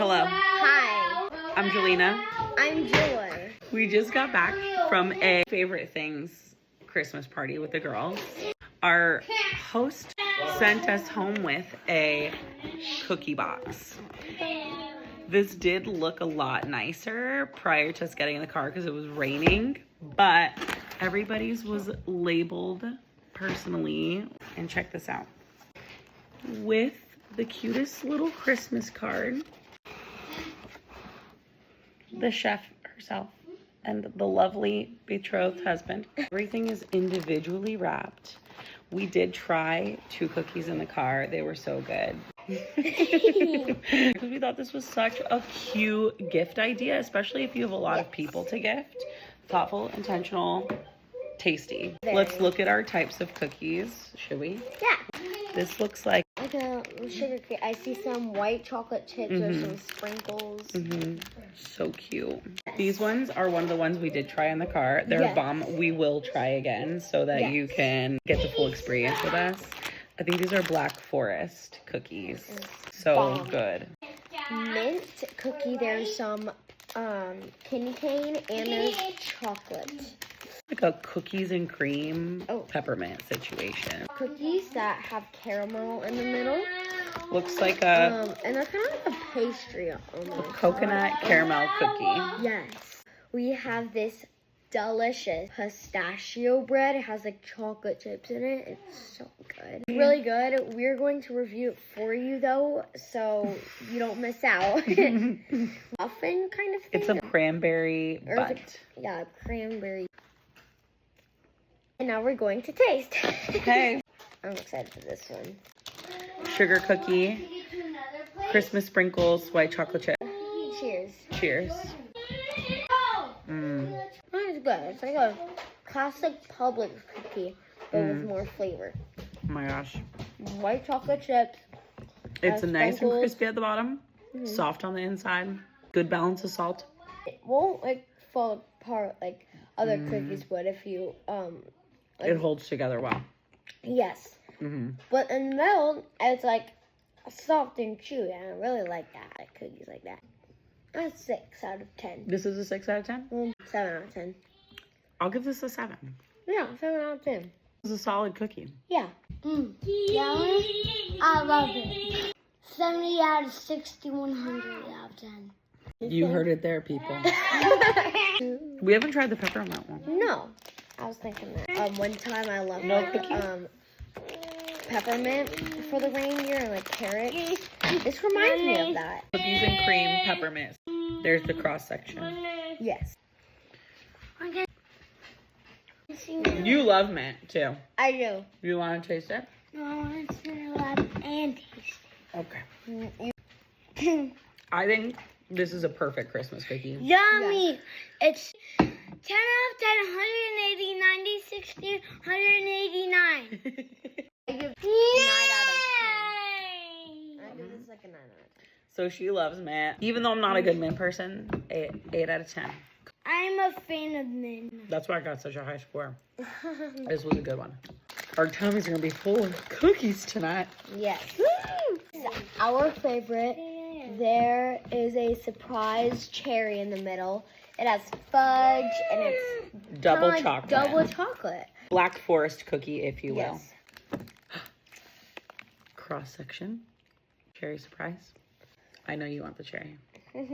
Hello. Hi. I'm Jelena. I'm Joy. We just got back from a favorite things Christmas party with the girls. Our host sent us home with a cookie box. This did look a lot nicer prior to us getting in the car because it was raining, but everybody's was labeled personally. And check this out. With the cutest little Christmas card, the chef herself, and the lovely betrothed husband. Everything is individually wrapped. We did try 2 cookies in the car. They were so good. Because we thought this was such a cute gift idea, especially if you have a lot of people to gift. Thoughtful, intentional, tasty. Let's look at our types of cookies, should we? Yeah. This looks like a sugar cake. I see some white chocolate chips or some sprinkles. so cute. These ones are one of the ones we did try in the car. They're bomb. We will try again so that you can get the full experience with us. I think these are Black Forest cookies. So good. Mint cookie. There's some candy cane and there's chocolate. Like a cookies and cream peppermint situation. Cookies that have caramel in the middle. Looks like a and they're kind of like a pastry almost. coconut caramel cookie. Yes. We have this delicious pistachio bread. It has like chocolate chips in it. It's so good. It's really good. We're going to review it for you though, so you don't miss out. Muffin kind of thing. It's a cranberry butt. Yeah, cranberry. And now we're going to taste. Okay. I'm excited for this one. Sugar cookie, Christmas sprinkles, white chocolate chip. Cheers. Cheers. It's good. It's like a classic Publix cookie, but with more flavor. Oh my gosh. White chocolate chips. It's nice and sprinkles. crispy at the bottom, soft on the inside, good balance of salt. It won't like fall apart like other cookies would if you It holds together well. Yes. But in the middle, it's like soft and chewy, and I really like that. Like cookies like that. That's 6 out of 10. This is a 6 out of 10? 7 out of 10. I'll give this a 7. Yeah, 7 out of 10. It's a solid cookie. Yeah. I love it. 70 out of 60, 100 out of 10. You heard it there, people. We haven't tried the peppermint one. No. I was thinking that. One time I loved peppermint for the reindeer and like carrots. This reminds me of that. Cookies and cream peppermint. There's the cross section. Yes. You love mint too. I do. You want to taste it? No, I want to smell it and taste Okay. I think this is a perfect Christmas cookie. Yummy. It's 10 out of 10, 180, 90, 60, 189. I give 9 out of 10. I give this like a 9 out of 10. So she loves mint. Even though I'm not a good mint person, 8 out of 10. I'm a fan of mint. That's why I got such a high score. This was a good one. Our tummies are going to be full of cookies tonight. Yes. Our favorite, there is a surprise cherry in the middle. It has fudge and it's Double chocolate. Double chocolate. Black Forest cookie, if you will. Yes. Cross section. Cherry surprise. I know you want the cherry. 2, 1.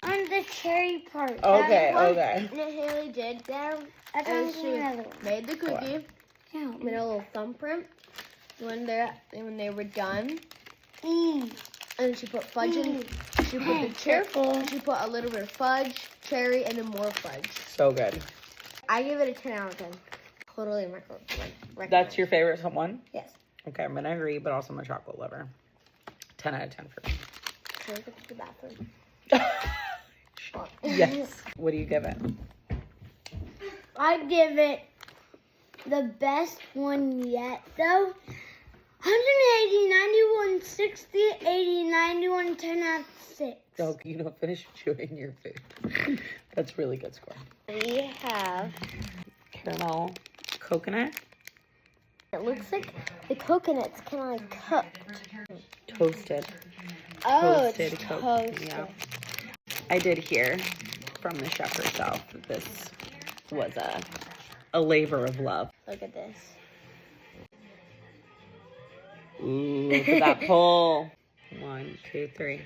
On the cherry part. Okay. That Haley did there. And she made the cookie. Made a little thumbprint when they were done. And she put fudge in. She put the careful. She put a little bit of fudge, cherry, and then more fudge. So good. I give it a 10 out of 10. Totally recommend. That's your favorite one? Yes. Okay, I'm going to agree, but also I'm a chocolate lover. 10 out of 10 for me. Can we go to the bathroom? Yes. What do you give it? I give it the best one yet, though. 180, 91, 60, 80, 91, 10 out of 6. Oh, you don't finish chewing your food. That's really good score. We have caramel coconut, It looks like the coconut's kind of cooked. Toasted. Oh, Toasted it's coconut. toasted. Yeah. I did hear from the chef herself that this was a labor of love. Look at this. Ooh, look at that pull. 1, 2, 3.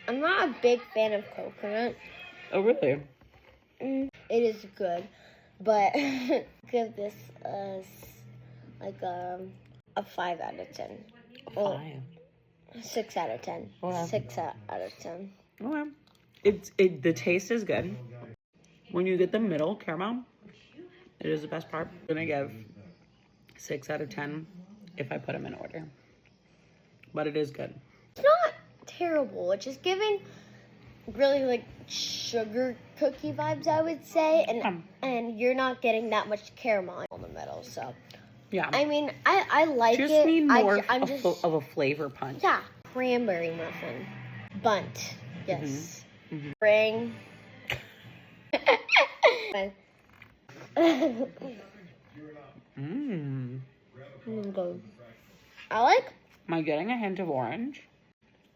I'm not a big fan of coconut. Oh, really? It is good, but give this like a 5 out of 10. A 5. 6 out of 10. Wow. 6 out of 10. Okay. The taste is good. When you get the middle caramel, it is the best part. I'm gonna give 6 out of 10 if I put them in order. But it is good. It's not terrible. It's just giving really like sugar cookie vibes, I would say, and you're not getting that much caramel in the middle. So yeah, I mean, I like just it. Need more just of a flavor punch. Yeah, cranberry muffin, bunt, yes, ring. I like. Am I getting a hint of orange?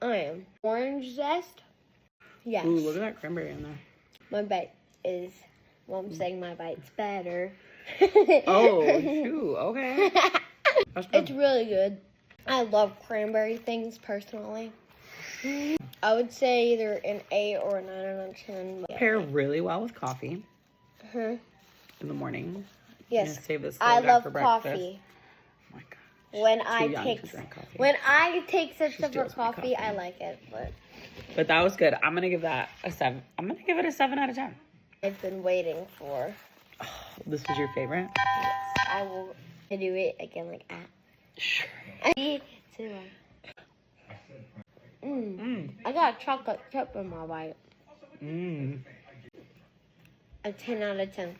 I am. Orange zest? Yes. Ooh, look at that cranberry in there. My bite is, well, I'm saying my bite's better. Oh, shoot. Okay. That's good. It's really good. I love cranberry things, personally. I would say either an 8 or a 9 out of 10. Pair really well with coffee Uh-huh. in the morning. Yes. Save this I love for coffee. Oh my gosh. When Too I take sips of steals my coffee, I like it. But that was good. I'm gonna give that a 7. I'm gonna give it a 7 out of 10. I've been waiting for. Oh, this was your favorite? Yes, I will do it again like that. Sure. 3, 2, 1. I got a chocolate chip in my bite. A 10 out of 10.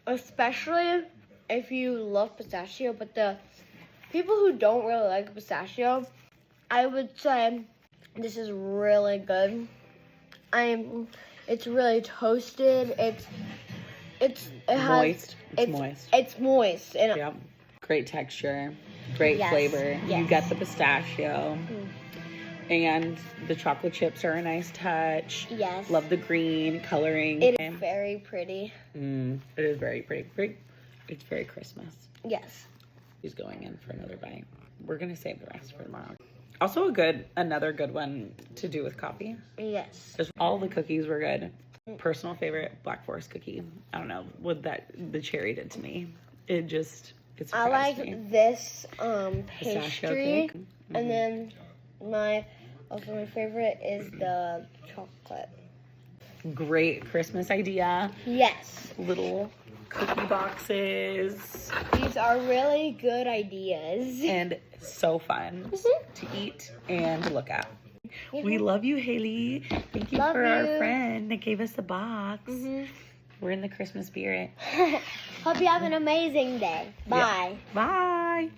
Especially if you love pistachio, but the people who don't really like pistachio, I would say this is really good. It's really toasted. It's moist. Moist. It's moist. And Yep. Great texture. Great flavor. Yes. You got the pistachio. And the chocolate chips are a nice touch. Yes. Love the green coloring. It is very pretty. It is very pretty. It's very Christmas. Yes. He's going in for another bite. We're gonna save the rest for tomorrow. Also another good one to do with coffee. Yes. Just all the cookies were good. Personal favorite, Black Forest cookie. I don't know what the cherry did to me. It surprised I like me. this Pistachio pastry, cake. and then my favorite is the chocolate. Great Christmas idea. Yes. Little cookie boxes. These are really good ideas. And so fun to eat and look at. We love you, Haley. Thank you Love for our you. friend that gave us the box. We're in the Christmas spirit. Hope you have an amazing day. Bye. Yeah. Bye.